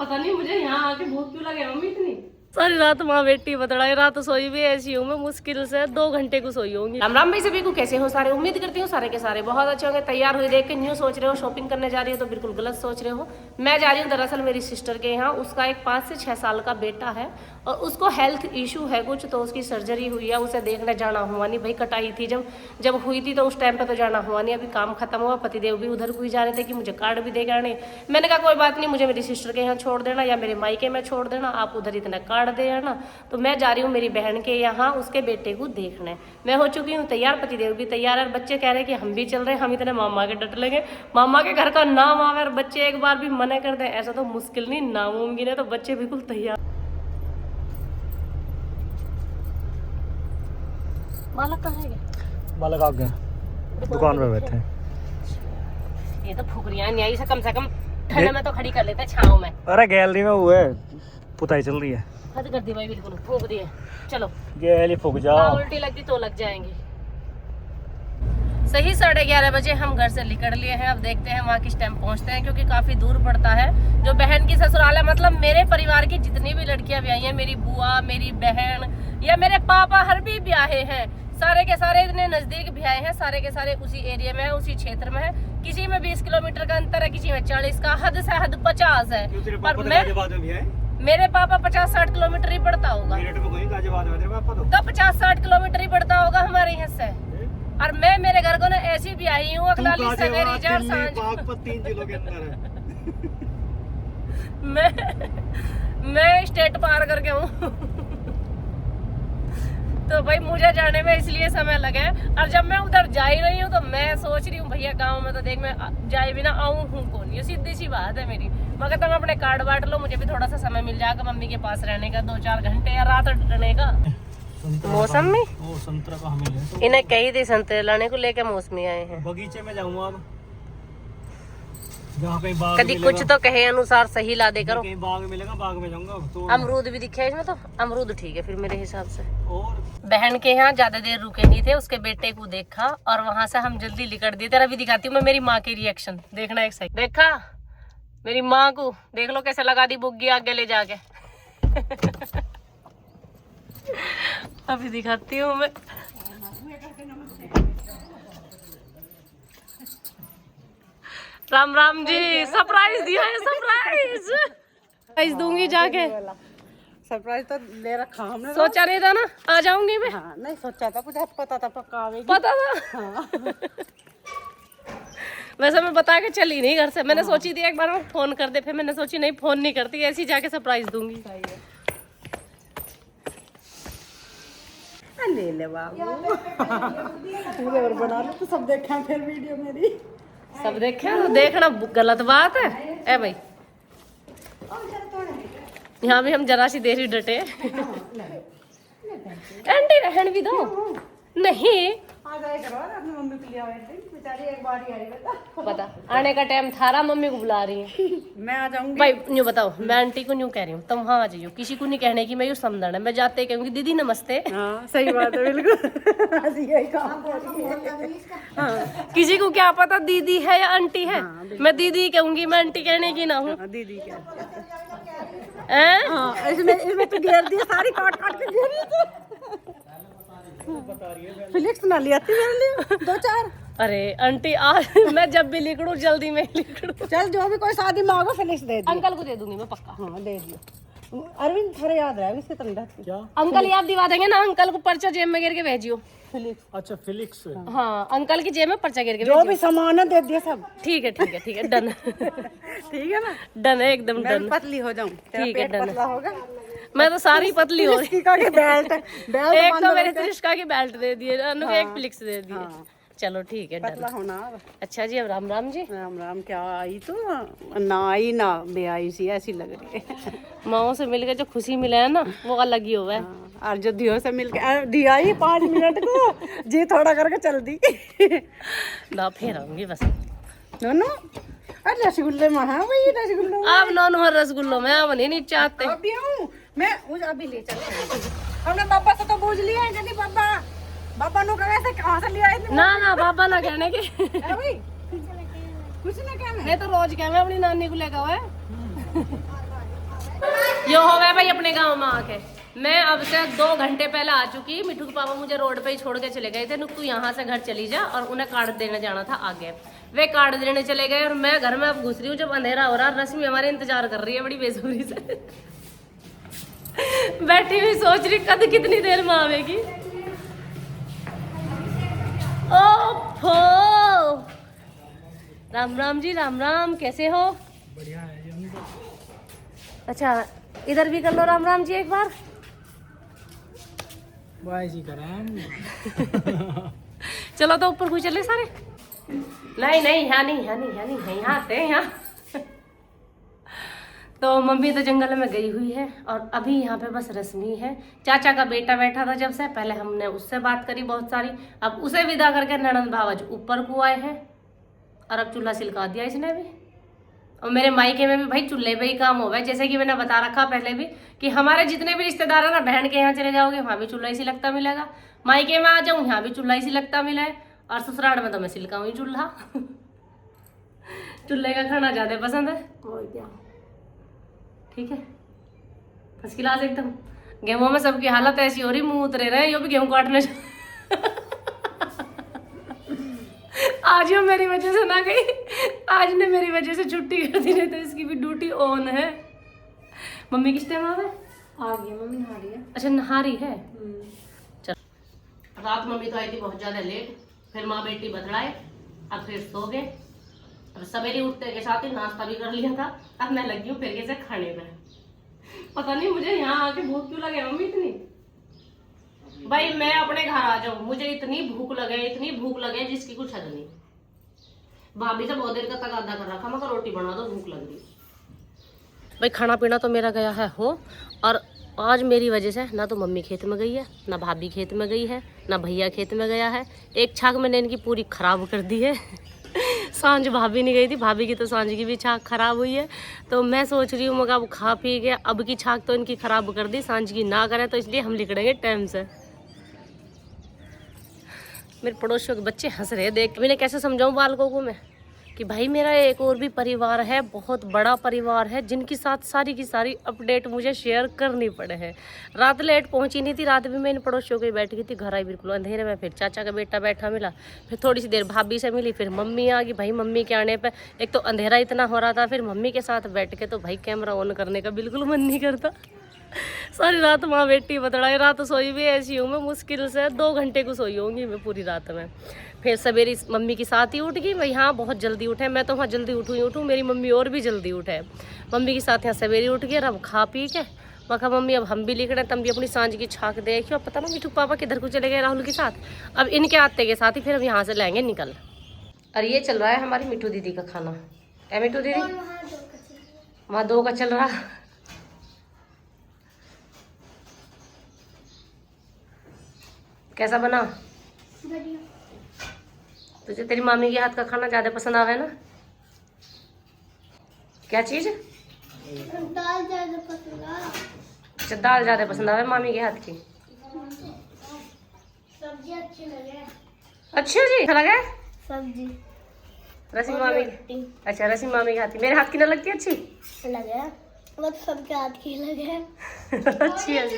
पता नहीं मुझे यहाँ आके भूख क्यों लगे मम्मी इतनी। सारी रात वहाँ बैठी बतड़ाई रात सोई भी ऐसी हूँ मैं, मुश्किल से 2 घंटे को सोई होंगी। राम राम भाई सभी को, कैसे हो सारे? उम्मीद करती हूँ सारे के सारे बहुत अच्छे होंगे। तैयार हुए देख के न्यू सोच रहे हो शॉपिंग करने जा रही हो तो बिल्कुल गलत सोच रहे हो। मैं जा रही हूँ दरअसल मेरी सिस्टर के यहाँ। उसका एक 5 से 6 साल का बेटा है और उसको हेल्थ इशू है कुछ, तो उसकी सर्जरी हुई है। उसे देखने जाना हुआ नहीं भाई, कटाई थी जब हुई थी तो उस टाइम पे तो जाना हुआ नहीं। अभी काम खत्म हुआ, पतिदेव भी उधर को ही जा रहे थे कि मुझे कार्ड भी देगा नहीं। मैंने कहा कोई बात नहीं, मुझे मेरी सिस्टर के यहाँ छोड़ देना या मेरे मायके में छोड़ देना, आप उधर इतना कार्ड दे आना। तो मैं जा रही हूँ मेरी बहन के यहाँ उसके बेटे को देखने। मैं हो चुकी हूँ तैयार, पतिदेव भी तैयार है। बच्चे कह रहे हैं कि हम भी चल रहे हैं, हम इतने मामा के डट लेंगे। मामा के घर का नाम आवे और बच्चे एक बार भी मना कर दे ऐसा तो मुश्किल नहीं, नामुमकिन है। तो बच्चे बिल्कुल तैयार। मालक कहाँ है? मालक आ गए, दुकान पे बैठे हैं। ये तो फुकरियां नहीं आई से कम ठंड में तो खड़ी कर लेते छाँव में। अरे गैलरी में हुए पुताई चल रही है। हद कर दी भाई, बिल्कुल फूक दिए। चलो गैली फूक जा। उल्टी लगती तो लग जाएंगी। सही 11:30 बजे हम घर से निकल लिए हैं। अब देखते हैं वहाँ किस टाइम पहुँचते हैं, क्योंकि काफी दूर पड़ता है। जो बहन की ससुराल है, मतलब मेरे परिवार की जितनी भी लड़कियां ब्याही हैं, मेरी बुआ, मेरी बहन या मेरे पापा हर भी ब्याहे हैं, सारे के सारे इतने नजदीक ब्याहे हैं। सारे के सारे उसी एरिया में है, उसी क्षेत्र में है। किसी में 20 किलोमीटर का अंतर है, किसी में 40 का, हद से हद 50 है। पर मेरे पापा 50-60 किलोमीटर ही पड़ता होगा। तो 50-60 किलोमीटर ही पड़ता होगा हमारे यहाँ से। और मैं मेरे घर को ना ऐसी भी आई हूँ अकलाली सवेरे जड़ सांझ। 3 किलो के अंदर है। मैं स्टेट पार करके हूँ। तो भाई मुझे जाने में इसलिए समय लगे। और जब मैं उधर जा ही रही हूँ तो मैं सोच रही हूँ भैया गाँव में तो देख मैं जाए बिना आऊँ हूँ कौन, ये सीधी सी बात है मेरी। मगर तुम अपने कार्ड बांट लो, मुझे भी थोड़ा सा समय मिल जाएगा मम्मी के पास रहने का, 2-4 घंटे या रात रहने का। मौसम में वो संतरा का हमें ले तो इन्हें कही थी संतरे लाने को लेके मौसमी आए हैं। बगीचे में जाऊंगा अब, जहाँ कहीं बाग कभी कुछ तो कहे अनुसार सही ला दे करो। कहीं बाग मिलेगा, बाग में जाऊंगा तो। अमरूद भी दिखे इसमें, तो अमरूद ठीक है फिर मेरे हिसाब से। और बहन के यहाँ ज्यादा देर रुके नहीं थे, उसके बेटे को देखा और वहां से हम जल्दी निकल दिए। तेरा भी दिखाती हूँ मैं मेरी माँ के रिएक्शन, देखना एक सेकंड। देखा मेरी माँ को, देख लो कैसे लगा दी बुग्गी आगे ले जाके। अभी दिखाती हूँ मैं। राम राम जी, सरप्राइज दिया है, सरप्राइज दूंगी जाके। सरप्राइज तो ले रखा हमने। सोचा नहीं था ना आ जाऊंगी मैं। हाँ, नहीं सोचा था, मुझे पता था पक्का आवेगी। पता था। हाँ। वैसे मैं बता के चली नहीं घर से, मैंने सोची थी एक बार मैं फोन कर दे, फिर मैंने सोची नहीं फोन नहीं करती, ऐसी जाके सरप्राइज दूंगी। ले ले बाबू। और बना लो तो सब देखा फिर वीडियो मेरी। सब देखे तो देखना गलत बात है। ए भाई यहाँ भी हम जरा सी देर ही डटे। आंटी रहन भी दो। नहीं आ जाए करो अपनी मम्मी के लिए, बेचारी एक बार ही आई बेटा। पता आने का टाइम थारा, मम्मी को बुला रही है। मैं आ जाऊंगी। भाई न्यू बताओ, मैं आंटी को न्यू कह रही हूँ, तुम वहाँ आ जाइयो। किसी को नहीं कहने की मैं यू समझना है, मैं जाते कहूँगी दीदी नमस्ते। हाँ सही बात है, बिल्कुल यही काम कर रही है। हाँ, किसी को क्या पता दीदी है या आंटी है। मैं दीदी कहूंगी, मैं आंटी कहने की ना हूँ। दीदी क्या? हैं? हाँ इसमें तो घेर दिया, सारी काट के घेर दी। फिलिक्स ना लिया थी मेरे लिए 2-4। अरे आंटी आज मैं जब भी लिखूं जल्दी में लिखूं। चल जो भी कोई शादी में होगा फिलिक्स दे दियो। अंकल को दे दूंगी मैं पक्का। हाँ दे दियो। अरविंद थोड़ा याद रहा इसके तंदा क्या? अंकल याद दिवा देंगे ना, अंकल को पर्चा जेब में गिर के भेजियो। फिलिक्स। अच्छा फिलिक्स। हाँ अंकल की जेब में पर्चा गिर के जो भी सामान है दे दिया सब। ठीक है डन। ठीक है ना, डन है एकदम मैं डन। पतली हो जाऊं, ठीक है डन। पतला होगा। मैं तो सारी पतली हो इसकी का के बेल्ट एक तो मेरे त्रिष्का की बेल्ट दे दिए, अनु को एक फ्लिक्स दे दिए। चलो ठीक है पतला डन। होना। अच्छा जी, अब राम राम जी। राम राम। क्या आई तो ना आई ना बे आई सी, ऐसी लग रही है। माओ से मिलकर जो खुशी मिला है ना वो अलग ही हुआ है। और जो दियो से मिलके दिया ही 5 मिनट को जी थोड़ा करके चल दी। ना फिर आऊंगी बस। नोनो अरे रसगुल्ले में है वही रसगुल्ले। अब नॉन रसगुल्लो में अब नहीं चाहते। अभी आऊं मैं, मुझे अभी ले चल। हमने पापा से तो पूछ लिया है कि पापा नो कहाँ से लिया है? ना बाबा ना कहने के। कुछ ना कहना मैं तो रोज कह मैं अपनी नानी को लेकर आए। भाई अपने गांव में आके। मैं अब से 2 घंटे पहले आ चुकी। मिठू के पापा मुझे रोड पे ही छोड़ के चले गए थे, तू यहाँ से घर चली जा, और उन्हें कार्ड देने जाना था आगे। वे कार्ड देने चले गए और मैं घर में अब घुस रही हूँ जब अंधेरा हो रहा। रश्मि हमारे इंतजार कर रही है बड़ी बेसब्री से। बैठी हुई सोच रही कद कितनी देर में आवेगी। ओफो, राम राम जी, राम राम, कैसे हो? बढ़िया है जी। हम तो अच्छा इधर भी कर लो राम राम जी एक बार। बाय जी करें। चलो तो ऊपर कोई चले सारे। नहीं नहीं यहाँ नहीं, यहाँ नहीं, यहाँ नहीं है, यहाँ आते हैं यहाँ। तो मम्मी तो जंगल में गई हुई है और अभी यहाँ पे बस रश्मि है। चाचा का बेटा बैठा था जब से, पहले हमने उससे बात करी बहुत सारी। अब उसे विदा करके ननंद भावज ऊपर को आए हैं और अब चूल्हा सिलका दिया इसने भी। और मेरे मायके में भी भाई चूल्हे पे ही काम हो गया। जैसे कि मैंने बता रखा पहले भी कि हमारे जितने भी रिश्तेदार है ना, बहन के यहाँ चले जाओगे वहाँ भी चूल्हा ही सिलकता मिलेगा। मायके में आ जाऊँ यहाँ भी चूल्हा ही सिलकता मिला है, और ससुराल में तो मैं सिलकाऊँ ही चूल्हा। चूल्हे का खाना ज़्यादा पसंद है और क्या। ठीक है, फर्स्ट क्लास एकदम। गेहूं में सबकी हालत ऐसी हो रही, मुंह उतरे रहे, यो भी गेहूं काटने। आज यो मेरी वजह से ना गई, आज ने मेरी वजह से छुट्टी कर दी, नहीं तो इसकी भी ड्यूटी ऑन है। मम्मी किस टाइम आ गए? आ गई मम्मी, नहा रही है। अच्छा नहा रही है। चल, रात मम्मी तो आई थी बहुत ज्यादा लेट, फिर माँ बेटी बदलाए, अब फिर सो गए। अब सवेरे उठते के साथ ही नाश्ता भी कर लिया था। अब मैं लगी हूँ फिर कैसे खाने में। पता नहीं मुझे यहाँ आके भूख क्यों लगे मम्मी इतनी। भाई मैं अपने घर आ जाऊँ, मुझे इतनी भूख लगे जिसकी कुछ हद नहीं। भाभी से बहुत देर का तगादा कर रखा, मगर रोटी बना दो, भूख लग रही। भाई खाना पीना तो मेरा गया है हो, और आज मेरी वजह से ना तो मम्मी खेत में गई है, ना भाभी खेत में गई है, ना भैया खेत में गया है। एक छाक मैंने इनकी पूरी खराब कर दी है। सांझ भाभी नहीं गई थी, भाभी की तो सांझ की भी छाक खराब हुई है। तो मैं सोच रही हूँ मगर अब खा पी के अब की छाक तो इनकी खराब कर दी, सांझ की ना करें तो इसलिए हम निकलेंगे टाइम से। मेरे पड़ोसियों के बच्चे हंस रहे देख। मैंने कैसे समझाऊं बालकों को मैं कि भाई मेरा एक और भी परिवार है, बहुत बड़ा परिवार है, जिनके साथ सारी की सारी अपडेट मुझे शेयर करनी पड़े है। रात लेट पहुंची नहीं थी, रात भी मैं इन पड़ोसियों के बैठ गई थी। घर आई बिल्कुल अंधेरे में, फिर चाचा का बेटा बैठा मिला, फिर थोड़ी सी देर भाभी से मिली, फिर मम्मी आ गई। भाई मम्मी के आने पर एक तो अंधेरा इतना हो रहा था, फिर मम्मी के साथ बैठ के तो भाई कैमरा ऑन करने का बिल्कुल मन नहीं करता। सारी रात माँ बेटी बतड़ाई, रात सोई भी ऐसी हूँ मैं, मुश्किल से 2 घंटे को सोई होंगी मैं पूरी रात में। फिर सवेरे मम्मी के साथ ही उठ गई। मैं यहाँ बहुत जल्दी उठे, मैं तो वहाँ जल्दी उठूँ, मेरी मम्मी और भी जल्दी उठे। मम्मी के साथ यहाँ सवेरे उठ गए। अब खा पी के मैं कहा मम्मी अब हम भी लिख रहे हैं, तुम भी अपनी सांझ की छाक देखियो। अब पता ना मिठू पापा किधर को चले गए राहुल के साथ। अब इनके आते के साथ ही फिर हम यहाँ से लाएंगे निकल। और ये चल रहा है हमारी मिठू दीदी का खाना। है मिठू दीदी? वहाँ 2 का चल रहा। कैसा बना? तुझे तेरी मामी के हाथ का खाना ज्यादा पसंद आवे ना? क्या चीज? दाल ज्यादा पसंद आ। अच्छा दाल ज्यादा पसंद आवे मामी के हाथ की। सब्जी अच्छी लगे। अच्छा जी, अच्छा लगे सब्जी रसी मामी की। अच्छा रसी मामी के हाथ की, मेरे हाथ की ना लगती अच्छी? लगे वो तो सबके हाथ की लगे। अच्छी है।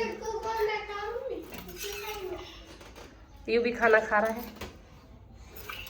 यू भी खाना खा रहा है।